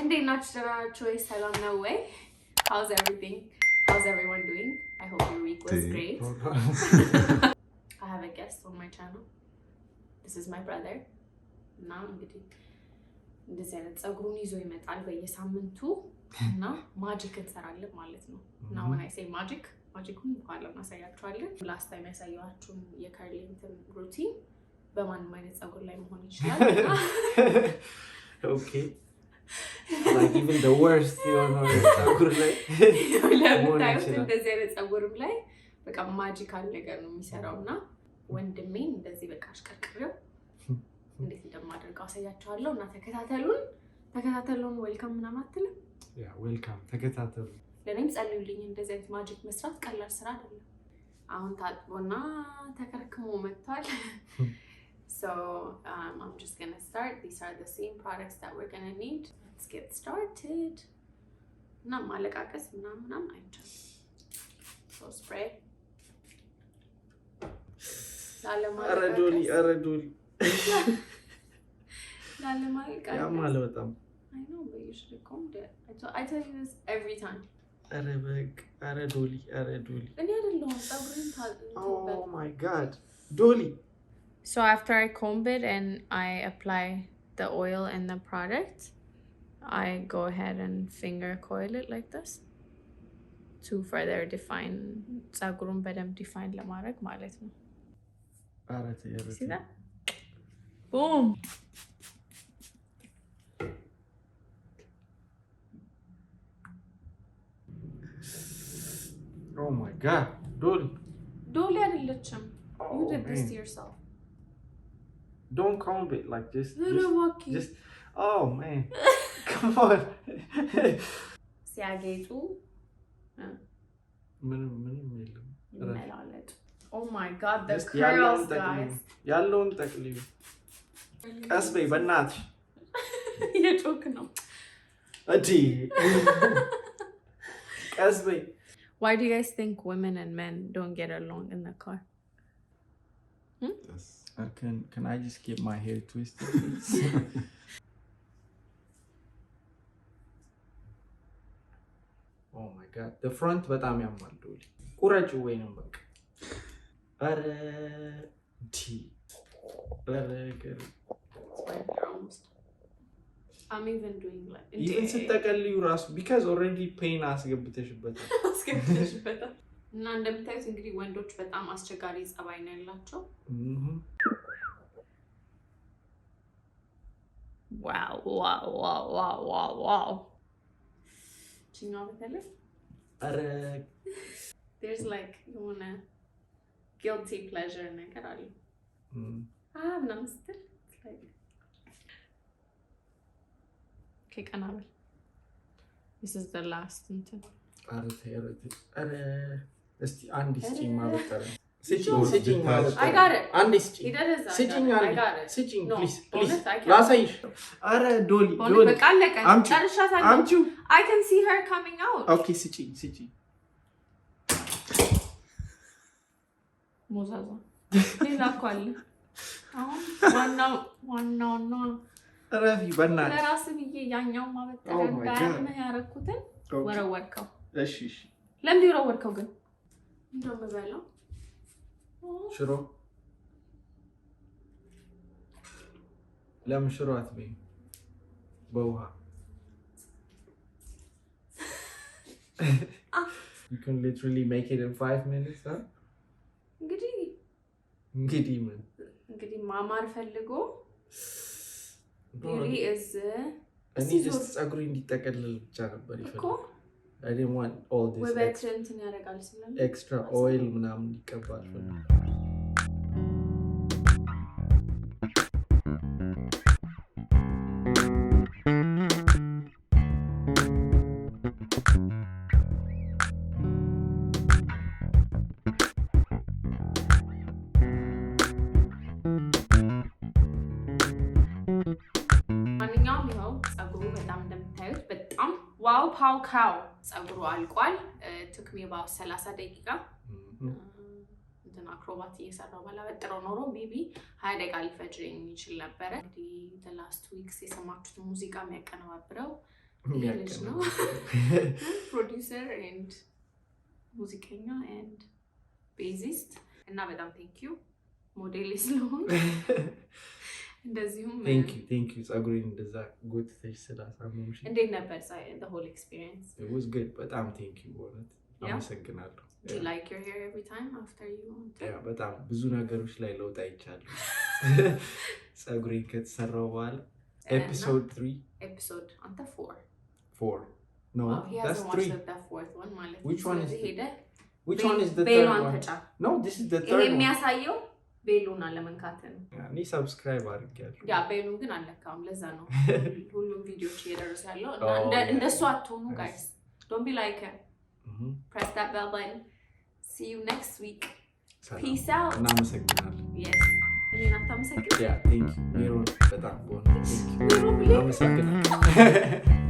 እንዴት ናችሁ? ደህና ሰላም ነው ወይ? How's everything? How's everyone doing? I hope your week was great. I have a guest on my channel. This is my brother. Now እንግዲህ እንደዚህ አይነት ጸጉሩን ይዞ ይመጣል በየሳምንቱ እና ማጂክ እንሰራለን ማለት ነው። Now when I say ማጂኩን በኋላ ማሳያችኋለን። ላስት ታይም ያሳየኋችሁን የከርሊንግ ሩቲን በማንም አይነት ጸጉር ላይ መሆን ይችላል። Okay. Like even the worst ጸጉር ላይ ለምታዩት እንደዚህ አይነት ጸጉርም ላይ በቃ ማጂካል ነገር ነው የሚሰራውና ወንድሜን እንደዚህ በቃ አሽከርክሬው እንዴት እንደማደርገው አሳያችኋለሁ እና ተከታተሉን። ዌልካም ምናምን አትልም? ያ ዌልካም ተከታተሉ። ለኔም ጸልዩልኝ። እንደዚህ አይነት ማጂክ መስራት ቀላል ስራ አይደለም። አሁን ታጥቦና ተከርክሞ መጥቷል። So I'm just gonna start. These are the same products that we're gonna need. Let's get started. Na malakakas ምናምን አይቻልም። So spray. አረዶሊ ላለማልቃቀስ ያማለ በጣም I know, but you should comb it. I tell you this every time. አረዶሊ እኔ አይደለሁም ጸጉሬን Oh my god. Dolly. So after I comb it and I apply the oil and the product, I go ahead and finger coil it like this to further define ጸጉሩን በደንብ define ለማድረግ ማለት ነው። See that? Boom! Oh my god. Dolly አይደለችም. You did this to yourself. Don't comb it like this. Just oh man. Come on. ሲያጌጡ ምንም የለም። ይመላለጡ። Oh my god, the curls, guys. ያለውን ጠቅልዩ። ቀስ በይ በእናትሽ። የጮክ ነው። እዲ ቀስ በይ። Why do you guys think women and men don't get along in the car? Can I just get my hair twisted, please? Oh my god, the front በጣም ያማል። ዶሊ ቁረጭ ወይንም በቃ አረ I'm even doing like even ስትጠቀልዩ ራሱ because already pain አስገብተሽበታል። እና እንደምታዩት እንግዲህ ወንዶች በጣም አስቸጋሪ ጸባይ ነው ያላቸው። ዋው ቺኛው በተለይ there's like የሆነ guilty pleasure ነገር አለ። ምናምን ስትል ቀና በል። This is the last እንትን እስቲ አንድ ስጪኝ ማበጠረ I got it. አንድ ስጪኝ ስጪኝ please ላሳይሽ። አረ ዶሊ በቃ አለቀ። ጨርሻታለሁ። አምጪው። I can see her coming out. Okay ስጪኝ ሞዛዛ ሌላ እኮ አለ። አሁን ዋናው ረፊ በእናትህ ለራስ ብዬ ያኛው ማበጠሪያ እንዳያመህ ያረኩትን ወረወርከው። እሺ ለምን ወረወርከው ግን? እንደው መበላው ሽሮ ለምን ሽሮ አትበይም? በውሃ You can literally make it in 5 minutes, huh? እንግዲህ ማማር ፈልጎ really is እኔ just ጸጉሪ እንዲጠቀልል ብቻ ነበር ይፈልጋል። I didn't want all this extra oil ምናምን ይቀባል። ዋው ፓው ካው ጸጉሩ አልቋል። took me about 30 ደቂቃ እንትና አክሮባት እየሰራው ባላበጥረው ኖሮ ሜቢ 20 ደቂቃ ሊፈጅ ይችል ነበር። እንግዲህ the last weeks የሰማችሁት ሙዚቃ የሚያቀነባብረው ነው ፕሮዲውሰር and ሙዚቀኛ and bassist እና በጣም thank you ሞዴል ስለሆነ እንደዚሁም thank you ጸጉሬን እንደዛ ጎትተሽ ስላሳመምሽ እንዴት ነበር the whole experience it was good በጣም thank you በእውነት አመሰግናለሁ do you like your hair every time after you በጣም ብዙ ነገሮች ላይ ለውጥ አይቻለሁ ጸጉሬን ከተሰራው በኋላ episode 3 episode on the 4 no that's 3 the fourth one ማለት which one is which one is the third one no this is the third one የሚያሳየው ቤሉና ለመንካት ነው እኔ ሰብስክራይብ አድርጌያለሁ ያ ቤሉን ግን አለካም ለዛ ነው ሁሉም ቪዲዮዎች እየደረሱ ያለው እና እንደሱ አትሆኑ guys don't be like press that bell button see you next week peace out እናመሰግናለን yes እኔን አታመሰግን yeah thank you ሜሮን በጣም ቦን thank you እናመሰግናለን